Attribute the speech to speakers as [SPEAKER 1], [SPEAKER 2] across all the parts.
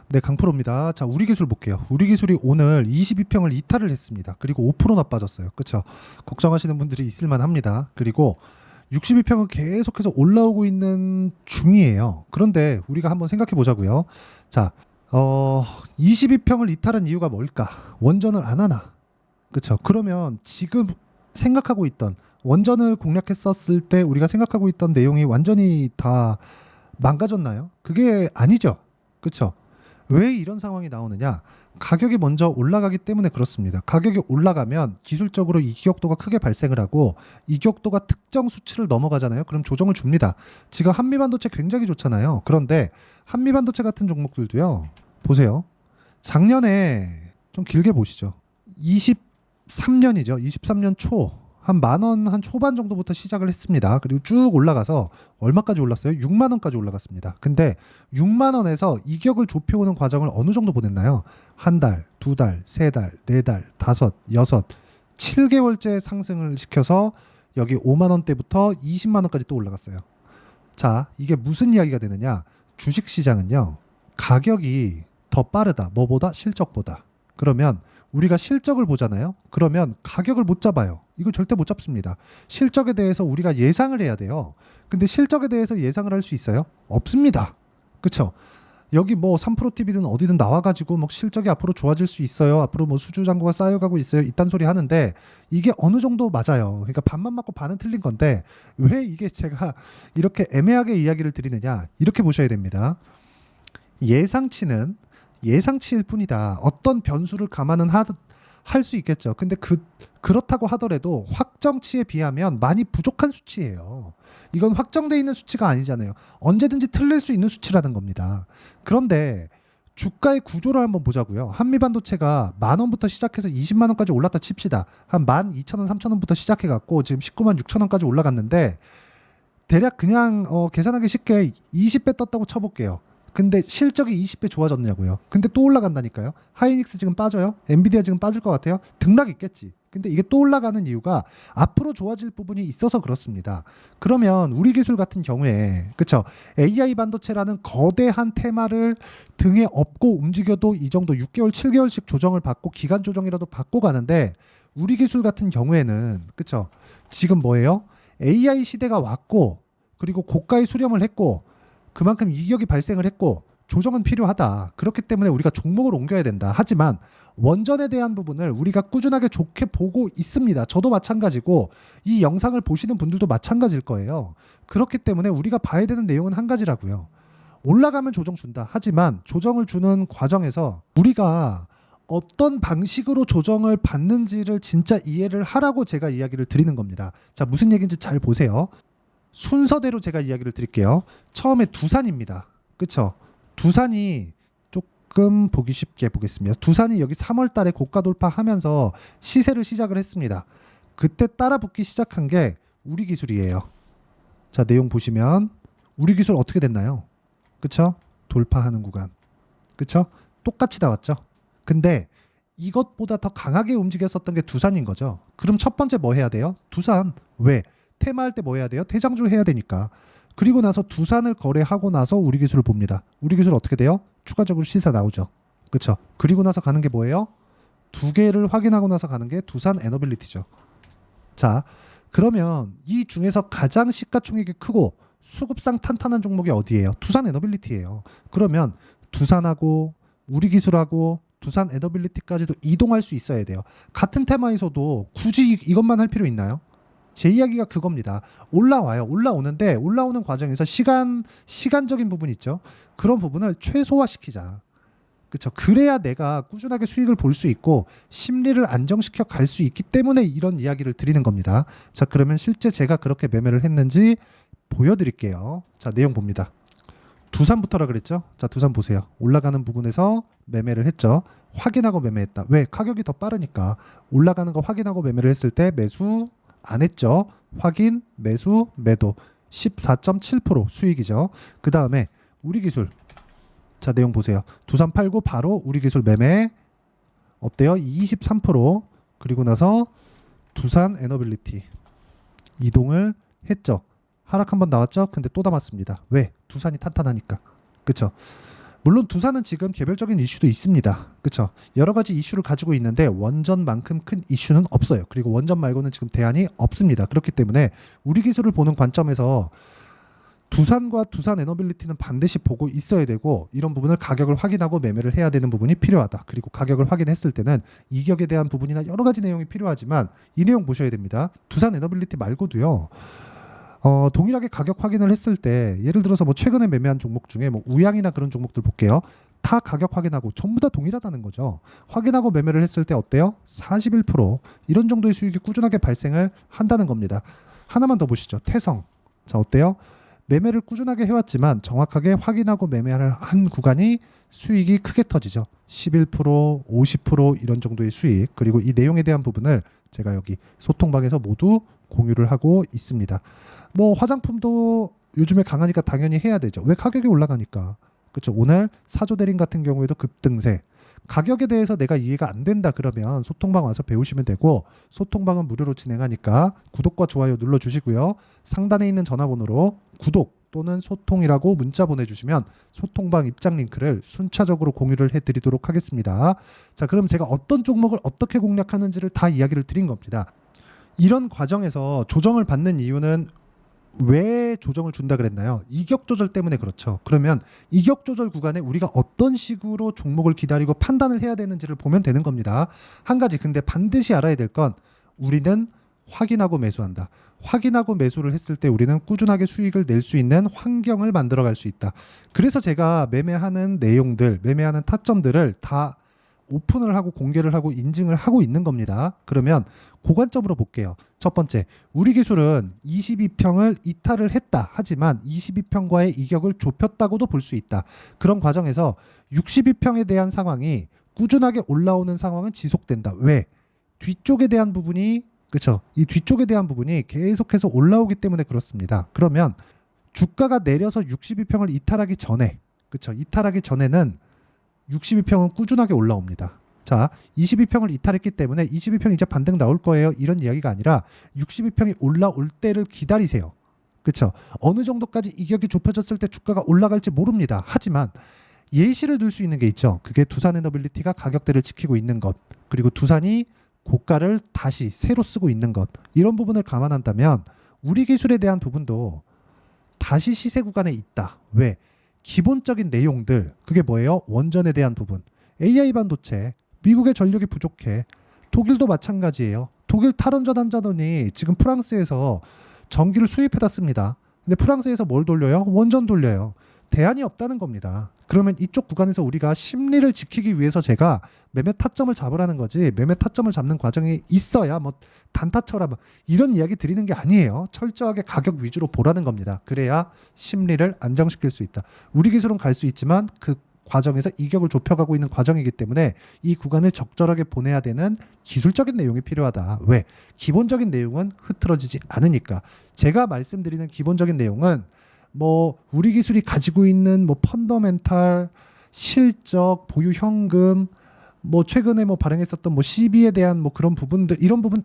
[SPEAKER 1] 네, 강프로입니다. 자, 우리 기술 볼게요. 우리 기술이 오늘 22평을 이탈을 했습니다. 그리고 5%나 빠졌어요. 그렇죠? 걱정하시는 분들이 있을만 합니다. 그리고 62평은 계속해서 올라오고 있는 중이에요. 그런데 우리가 한번 생각해 보자고요. 자, 22평을 이탈한 이유가 뭘까? 원전을 안 하나? 그렇죠? 그러면 지금 생각하고 있던 원전을 공략했었을 때 우리가 생각하고 있던 내용이 완전히 다 망가졌나요? 그게 아니죠. 그렇죠? 왜 이런 상황이 나오느냐? 가격이 먼저 올라가기 때문에 그렇습니다. 가격이 올라가면 기술적으로 이격도가 크게 발생을 하고 이격도가 특정 수치를 넘어가잖아요. 그럼 조정을 줍니다. 지금 한미반도체 굉장히 좋잖아요. 그런데 한미반도체 같은 종목들도요. 보세요. 작년에 좀 길게 보시죠. 23년이죠. 23년 초. 한 만 원 한 초반 정도부터 시작을 했습니다. 그리고 쭉 올라가서 얼마까지 올랐어요? 6만 원까지 올라갔습니다. 근데 6만 원에서 이격을 좁혀오는 과정을 어느 정도 보냈나요? 한 달, 두 달, 세 달, 네 달, 다섯, 여섯, 7개월째 상승을 시켜서 여기 5만 원대부터 20만 원까지 또 올라갔어요. 자, 이게 무슨 이야기가 되느냐? 주식 시장은요. 가격이 더 빠르다. 뭐보다? 실적보다. 그러면 우리가 실적을 보잖아요. 그러면 가격을 못 잡아요. 이거 절대 못 잡습니다. 실적에 대해서 우리가 예상을 해야 돼요. 근데 실적에 대해서 예상을 할 수 있어요? 없습니다. 그쵸? 여기 뭐 3프로TV든 어디든 나와가지고 뭐 실적이 앞으로 좋아질 수 있어요. 앞으로 뭐 수주잔고가 쌓여가고 있어요. 이딴 소리 하는데 이게 어느 정도 맞아요. 그러니까 반만 맞고 반은 틀린 건데 왜 이게 제가 이렇게 애매하게 이야기를 드리느냐? 이렇게 보셔야 됩니다. 예상치는 예상치일 뿐이다. 어떤 변수를 감안은 할 수 있겠죠. 근데 그렇다고 하더라도 확정치에 비하면 많이 부족한 수치예요. 이건 확정돼 있는 수치가 아니잖아요. 언제든지 틀릴 수 있는 수치라는 겁니다. 그런데 주가의 구조를 한번 보자고요. 한미반도체가 만 원부터 시작해서 20만 원까지 올랐다 칩시다. 한 12,000원, 3,000원부터 시작해갖고 지금 19만 6천 원까지 올라갔는데 대략 그냥 계산하기 쉽게 20배 떴다고 쳐볼게요. 근데 실적이 20배 좋아졌냐고요. 근데 또 올라간다니까요. 하이닉스 지금 빠져요. 엔비디아 지금 빠질 것 같아요. 등락 있겠지. 근데 이게 또 올라가는 이유가 앞으로 좋아질 부분이 있어서 그렇습니다. 그러면 우리 기술 같은 경우에 그쵸? AI 반도체라는 거대한 테마를 등에 업고 움직여도 이 정도 6개월, 7개월씩 조정을 받고 기간 조정이라도 받고 가는데 우리 기술 같은 경우에는 그쵸? 지금 뭐예요? AI 시대가 왔고 그리고 고가의 수렴을 했고 그만큼 이격이 발생을 했고 조정은 필요하다. 그렇기 때문에 우리가 종목을 옮겨야 된다. 하지만 원전에 대한 부분을 우리가 꾸준하게 좋게 보고 있습니다. 저도 마찬가지고 이 영상을 보시는 분들도 마찬가지일 거예요. 그렇기 때문에 우리가 봐야 되는 내용은 한 가지라고요. 올라가면 조정 준다. 하지만 조정을 주는 과정에서 우리가 어떤 방식으로 조정을 받는지를 진짜 이해를 하라고 제가 이야기를 드리는 겁니다. 자, 무슨 얘기인지 잘 보세요. 순서대로 제가 이야기를 드릴게요. 처음에 두산입니다. 그쵸? 두산이 조금 보기 쉽게 보겠습니다. 두산이 여기 3월 달에 고가 돌파하면서 시세를 시작을 했습니다. 그때 따라붙기 시작한 게 우리 기술이에요. 자, 내용 보시면 우리 기술 어떻게 됐나요? 그쵸? 돌파하는 구간. 그쵸? 똑같이 나왔죠? 근데 이것보다 더 강하게 움직였었던 게 두산인 거죠. 그럼 첫 번째 뭐 해야 돼요? 두산. 왜? 테마할 때 뭐 해야 돼요? 대장주 해야 되니까. 그리고 나서 두산을 거래하고 나서 우리 기술을 봅니다. 우리 기술 어떻게 돼요? 추가적으로 시세 나오죠. 그렇죠? 그리고 나서 가는 게 뭐예요? 두 개를 확인하고 나서 가는 게 두산 에너빌리티죠. 자, 그러면 이 중에서 가장 시가총액이 크고 수급상 탄탄한 종목이 어디예요? 두산 에너빌리티예요. 그러면 두산하고 우리 기술하고 두산 에너빌리티까지도 이동할 수 있어야 돼요. 같은 테마에서도 굳이 이것만 할 필요 있나요? 제 이야기가 그겁니다. 올라와요. 올라오는데 올라오는 과정에서 시간적인 부분 있죠. 그런 부분을 최소화시키자. 그렇죠. 그래야 내가 꾸준하게 수익을 볼 수 있고 심리를 안정시켜 갈 수 있기 때문에 이런 이야기를 드리는 겁니다. 자, 그러면 실제 제가 그렇게 매매를 했는지 보여드릴게요. 자, 내용 봅니다. 두산부터라 그랬죠. 자, 두산 보세요. 올라가는 부분에서 매매를 했죠. 확인하고 매매했다. 왜? 가격이 더 빠르니까. 올라가는 거 확인하고 매매를 했을 때 매수 안 했죠. 확인, 매수, 매도 14.7% 수익이죠. 그 다음에 우리 기술. 자, 내용 보세요. 두산 팔고 바로 우리 기술 매매 어때요? 23%. 그리고 나서 두산 에너빌리티 이동을 했죠. 하락 한번 나왔죠. 근데 또 담았습니다. 왜? 두산이 탄탄하니까. 그쵸? 물론 두산은 지금 개별적인 이슈도 있습니다. 그렇죠? 여러 가지 이슈를 가지고 있는데 원전만큼 큰 이슈는 없어요. 그리고 원전 말고는 지금 대안이 없습니다. 그렇기 때문에 우리 기술을 보는 관점에서 두산과 두산 에너빌리티는 반드시 보고 있어야 되고 이런 부분을 가격을 확인하고 매매를 해야 되는 부분이 필요하다. 그리고 가격을 확인했을 때는 이격에 대한 부분이나 여러 가지 내용이 필요하지만 이 내용 보셔야 됩니다. 두산 에너빌리티 말고도요. 동일하게 가격 확인을 했을 때 예를 들어서 뭐 최근에 매매한 종목 중에 뭐 우양이나 그런 종목들 볼게요. 다 가격 확인하고 전부 다 동일하다는 거죠. 확인하고 매매를 했을 때 어때요? 41% 이런 정도의 수익이 꾸준하게 발생을 한다는 겁니다. 하나만 더 보시죠. 태성. 자, 어때요? 매매를 꾸준하게 해왔지만 정확하게 확인하고 매매를 한 구간이 수익이 크게 터지죠. 11%, 50% 이런 정도의 수익. 그리고 이 내용에 대한 부분을 제가 여기 소통방에서 모두 공유를 하고 있습니다. 뭐 화장품도 요즘에 강하니까 당연히 해야 되죠. 왜? 가격이 올라가니까. 그렇죠. 오늘 사조대림 같은 경우에도 급등세. 가격에 대해서 내가 이해가 안 된다 그러면 소통방 와서 배우시면 되고 소통방은 무료로 진행하니까 구독과 좋아요 눌러주시고요. 상단에 있는 전화번호로 구독 또는 소통이라고 문자 보내주시면 소통방 입장 링크를 순차적으로 공유를 해드리도록 하겠습니다. 자, 그럼 제가 어떤 종목을 어떻게 공략하는지를 다 이야기를 드린 겁니다. 이런 과정에서 조정을 받는 이유는 왜 조정을 준다 그랬나요? 이격 조절 때문에 그렇죠. 그러면 이격 조절 구간에 우리가 어떤 식으로 종목을 기다리고 판단을 해야 되는지를 보면 되는 겁니다. 한 가지 근데 반드시 알아야 될 건 우리는 확인하고 매수한다. 확인하고 매수를 했을 때 우리는 꾸준하게 수익을 낼 수 있는 환경을 만들어 갈 수 있다. 그래서 제가 매매하는 내용들, 매매하는 타점들을 다 오픈을 하고 공개를 하고 인증을 하고 있는 겁니다. 그러면 고관점으로 볼게요. 첫 번째, 우리 기술은 22평을 이탈을 했다. 하지만 22평과의 이격을 좁혔다고도 볼 수 있다. 그런 과정에서 62평에 대한 상황이 꾸준하게 올라오는 상황은 지속된다. 왜? 뒤쪽에 대한 부분이 그렇죠. 이 뒤쪽에 대한 부분이 계속해서 올라오기 때문에 그렇습니다. 그러면 주가가 내려서 62평을 이탈하기 전에 그렇죠. 이탈하기 전에는 62평은 꾸준하게 올라옵니다. 자, 22평을 이탈했기 때문에 22평 이제 반등 나올 거예요. 이런 이야기가 아니라 62평이 올라올 때를 기다리세요. 그렇죠? 어느 정도까지 이격이 좁혀졌을 때 주가가 올라갈지 모릅니다. 하지만 예시를 들 수 있는 게 있죠. 그게 두산 에너빌리티가 가격대를 지키고 있는 것, 그리고 두산이 고가를 다시 새로 쓰고 있는 것, 이런 부분을 감안한다면 우리 기술에 대한 부분도 다시 시세 구간에 있다. 왜? 기본적인 내용들, 그게 뭐예요? 원전에 대한 부분. AI 반도체, 미국의 전력이 부족해. 독일도 마찬가지예요. 독일 탈원전 한자더니 지금 프랑스에서 전기를 수입해다 씁니다. 근데 프랑스에서 뭘 돌려요? 원전 돌려요. 대안이 없다는 겁니다. 그러면 이쪽 구간에서 우리가 심리를 지키기 위해서 제가 매매 타점을 잡으라는 거지, 매매 타점을 잡는 과정이 있어야 뭐 단타처럼 이런 이야기 드리는 게 아니에요. 철저하게 가격 위주로 보라는 겁니다. 그래야 심리를 안정시킬 수 있다. 우리 기술은 갈 수 있지만 그 과정에서 이격을 좁혀가고 있는 과정이기 때문에 이 구간을 적절하게 보내야 되는 기술적인 내용이 필요하다. 왜? 기본적인 내용은 흐트러지지 않으니까. 제가 말씀드리는 기본적인 내용은 뭐 우리 기술이 가지고 있는 뭐 펀더멘탈, 실적, 보유 현금, 뭐 최근에 뭐 발행했었던 뭐 CB에 대한 뭐 그런 부분들, 이런 부분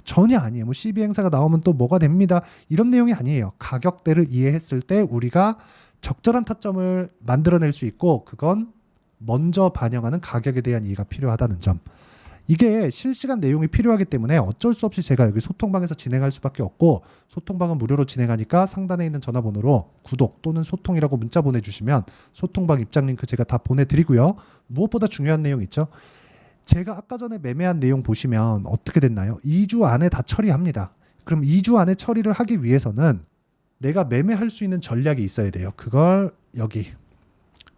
[SPEAKER 1] 전혀 아니에요. 뭐 CB 행사가 나오면 또 뭐가 됩니다. 이런 내용이 아니에요. 가격대를 이해했을 때 우리가 적절한 타점을 만들어낼 수 있고, 그건 먼저 반영하는 가격에 대한 이해가 필요하다는 점. 이게 실시간 내용이 필요하기 때문에 어쩔 수 없이 제가 여기 소통방에서 진행할 수밖에 없고, 소통방은 무료로 진행하니까 상단에 있는 전화번호로 구독 또는 소통이라고 문자 보내주시면 소통방 입장 링크 제가 다 보내드리고요. 무엇보다 중요한 내용 있죠. 제가 아까 전에 매매한 내용 보시면 어떻게 됐나요? 2주 안에 다 처리합니다. 그럼 2주 안에 처리를 하기 위해서는 내가 매매할 수 있는 전략이 있어야 돼요. 그걸 여기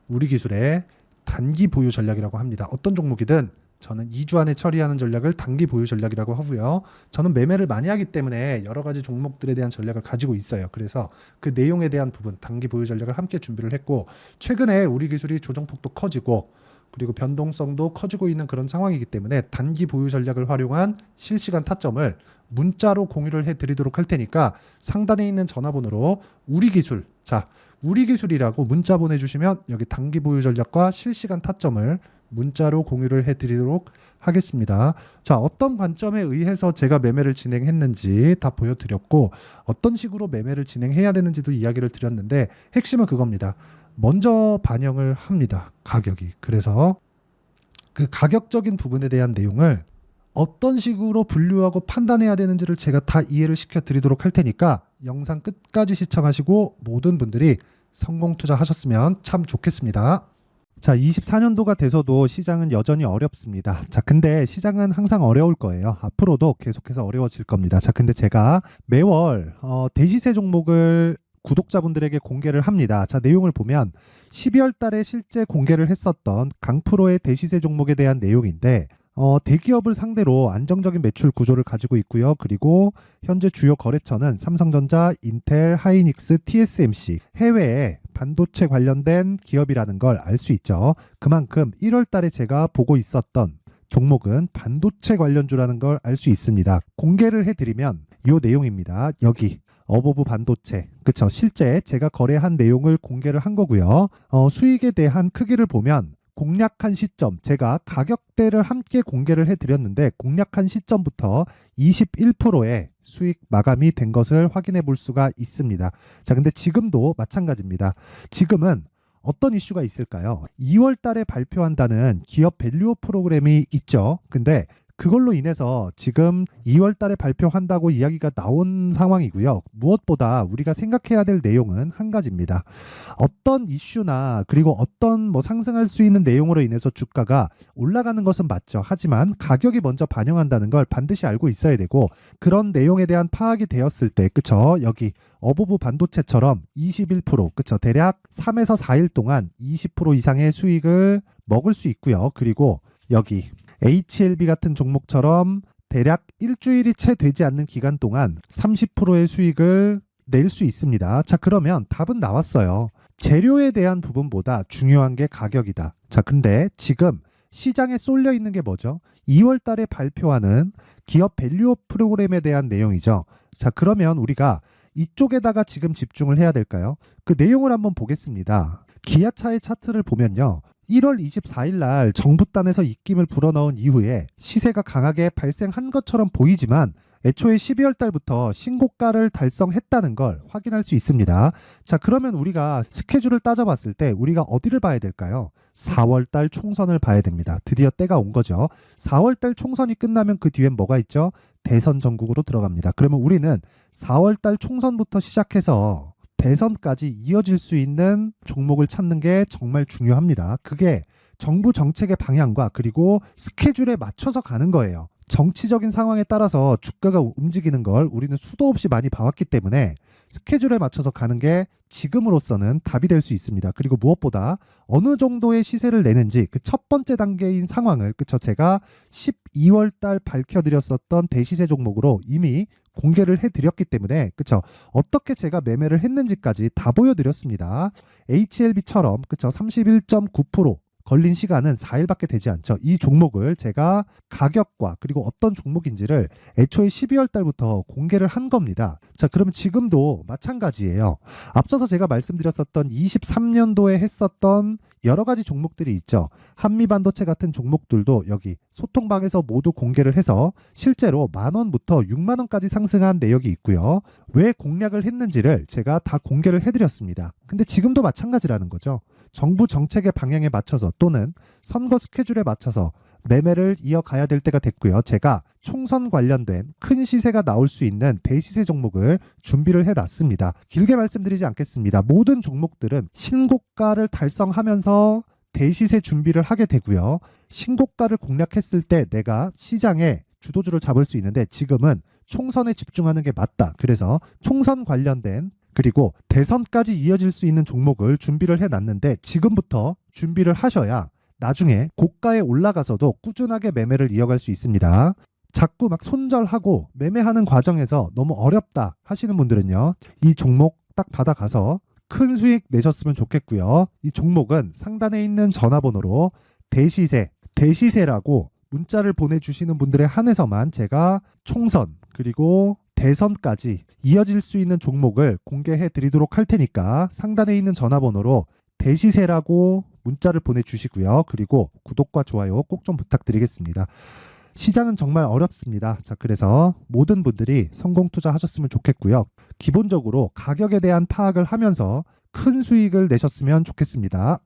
[SPEAKER 1] 우리 기술의 단기 보유 전략이라고 합니다. 어떤 종목이든 저는 2주 안에 처리하는 전략을 단기 보유 전략이라고 하고요. 저는 매매를 많이 하기 때문에 여러 가지 종목들에 대한 전략을 가지고 있어요. 그래서 그 내용에 대한 부분, 단기 보유 전략을 함께 준비를 했고, 최근에 우리 기술이 조정폭도 커지고 그리고 변동성도 커지고 있는 그런 상황이기 때문에 단기 보유 전략을 활용한 실시간 타점을 문자로 공유를 해드리도록 할 테니까 상단에 있는 전화번호로 우리 기술, 자, 우리 기술이라고 문자 보내주시면 여기 단기 보유 전략과 실시간 타점을 문자로 공유를 해드리도록 하겠습니다. 자, 어떤 관점에 의해서 제가 매매를 진행했는지 다 보여드렸고, 어떤 식으로 매매를 진행해야 되는지도 이야기를 드렸는데 핵심은 그겁니다. 먼저 반영을 합니다. 가격이. 그래서 그 가격적인 부분에 대한 내용을 어떤 식으로 분류하고 판단해야 되는지를 제가 다 이해를 시켜 드리도록 할 테니까 영상 끝까지 시청하시고 모든 분들이 성공 투자하셨으면 참 좋겠습니다. 자, 24년도가 돼서도 시장은 여전히 어렵습니다. 자, 근데 시장은 항상 어려울 거예요. 앞으로도 계속해서 어려워질 겁니다. 자, 근데 제가 매월 대시세 종목을 구독자분들에게 공개를 합니다. 자, 내용을 보면 12월 달에 실제 공개를 했었던 강프로의 대시세 종목에 대한 내용인데 대기업을 상대로 안정적인 매출 구조를 가지고 있고요. 그리고 현재 주요 거래처는 삼성전자, 인텔, 하이닉스, TSMC, 해외에 반도체 관련된 기업이라는 걸 알 수 있죠. 그만큼 1월 달에 제가 보고 있었던 종목은 반도체 관련주라는 걸 알 수 있습니다. 공개를 해드리면 이 내용입니다. 여기 어보브 반도체, 그쵸? 실제 제가 거래한 내용을 공개를 한 거고요. 수익에 대한 크기를 보면 공략한 시점, 제가 가격대를 함께 공개를 해드렸는데 공략한 시점부터 21%의 수익 마감이 된 것을 확인해 볼 수가 있습니다. 자, 근데 지금도 마찬가지입니다. 지금은 어떤 이슈가 있을까요? 2월 달에 발표한다는 기업 밸류업 프로그램이 있죠. 근데 그걸로 인해서 지금 2월 달에 발표한다고 이야기가 나온 상황이고요. 무엇보다 우리가 생각해야 될 내용은 한 가지입니다. 어떤 이슈나 그리고 어떤 상승할 수 있는 내용으로 인해서 주가가 올라가는 것은 맞죠. 하지만 가격이 먼저 반영한다는 걸 반드시 알고 있어야 되고, 그런 내용에 대한 파악이 되었을 때, 그쵸? 여기 어보브 반도체처럼 21%, 그쵸? 대략 3에서 4일 동안 20% 이상의 수익을 먹을 수 있고요. 그리고 여기 HLB 같은 종목처럼 대략 일주일이 채 되지 않는 기간 동안 30%의 수익을 낼 수 있습니다. 자, 그러면 답은 나왔어요. 재료에 대한 부분보다 중요한 게 가격이다. 자, 근데 지금 시장에 쏠려 있는 게 뭐죠? 2월 달에 발표하는 기업 밸류업 프로그램에 대한 내용이죠. 자, 그러면 우리가 이쪽에다가 지금 집중을 해야 될까요? 그 내용을 한번 보겠습니다. 기아차의 차트를 보면요. 1월 24일 날 정부단에서 입김을 불어넣은 이후에 시세가 강하게 발생한 것처럼 보이지만 애초에 12월 달부터 신고가를 달성했다는 걸 확인할 수 있습니다. 자, 그러면 우리가 스케줄을 따져봤을 때 우리가 어디를 봐야 될까요? 4월 달 총선을 봐야 됩니다. 드디어 때가 온 거죠. 4월 달 총선이 끝나면 그 뒤엔 뭐가 있죠? 대선 전국으로 들어갑니다. 그러면 우리는 4월 달 총선부터 시작해서 대선까지 이어질 수 있는 종목을 찾는 게 정말 중요합니다. 그게 정부 정책의 방향과 그리고 스케줄에 맞춰서 가는 거예요. 정치적인 상황에 따라서 주가가 움직이는 걸 우리는 수도 없이 많이 봐왔기 때문에 스케줄에 맞춰서 가는 게 지금으로서는 답이 될 수 있습니다. 그리고 무엇보다 어느 정도의 시세를 내는지 그 첫 번째 단계인 상황을, 그쵸? 제가 12월 달 밝혀드렸었던 대시세 종목으로 이미 공개를 해드렸기 때문에, 그쵸? 어떻게 제가 매매를 했는지까지 다 보여드렸습니다. HLB처럼, 그쵸? 31.9% 걸린 시간은 4일밖에 되지 않죠. 이 종목을 제가 가격과 그리고 어떤 종목인지를 애초에 12월 달부터 공개를 한 겁니다. 자, 그러면 지금도 마찬가지예요. 앞서서 제가 말씀드렸었던 23년도에 했었던 여러 가지 종목들이 있죠. 한미반도체 같은 종목들도 여기 소통방에서 모두 공개를 해서 실제로 10,000원부터 60,000원까지 상승한 내역이 있고요. 왜 공략을 했는지를 제가 다 공개를 해드렸습니다. 근데 지금도 마찬가지라는 거죠. 정부 정책의 방향에 맞춰서 또는 선거 스케줄에 맞춰서 매매를 이어가야 될 때가 됐고요. 제가 총선 관련된 큰 시세가 나올 수 있는 대시세 종목을 준비를 해놨습니다. 길게 말씀드리지 않겠습니다. 모든 종목들은 신고가를 달성하면서 대시세 준비를 하게 되고요. 신고가를 공략했을 때 내가 시장에 주도주를 잡을 수 있는데 지금은 총선에 집중하는 게 맞다. 그래서 총선 관련된 그리고 대선까지 이어질 수 있는 종목을 준비를 해놨는데 지금부터 준비를 하셔야 나중에 고가에 올라가서도 꾸준하게 매매를 이어갈 수 있습니다. 자꾸 막 손절하고 매매하는 과정에서 너무 어렵다 하시는 분들은요. 이 종목 딱 받아가서 큰 수익 내셨으면 좋겠고요. 이 종목은 상단에 있는 전화번호로 대시세라고 문자를 보내주시는 분들에 한해서만 제가 총선 그리고 대선까지 이어질 수 있는 종목을 공개해 드리도록 할 테니까 상단에 있는 전화번호로 대시세라고 문자를 보내주시고요. 그리고 구독과 좋아요 꼭 좀 부탁드리겠습니다. 시장은 정말 어렵습니다. 자, 그래서 모든 분들이 성공 투자하셨으면 좋겠고요. 기본적으로 가격에 대한 파악을 하면서 큰 수익을 내셨으면 좋겠습니다.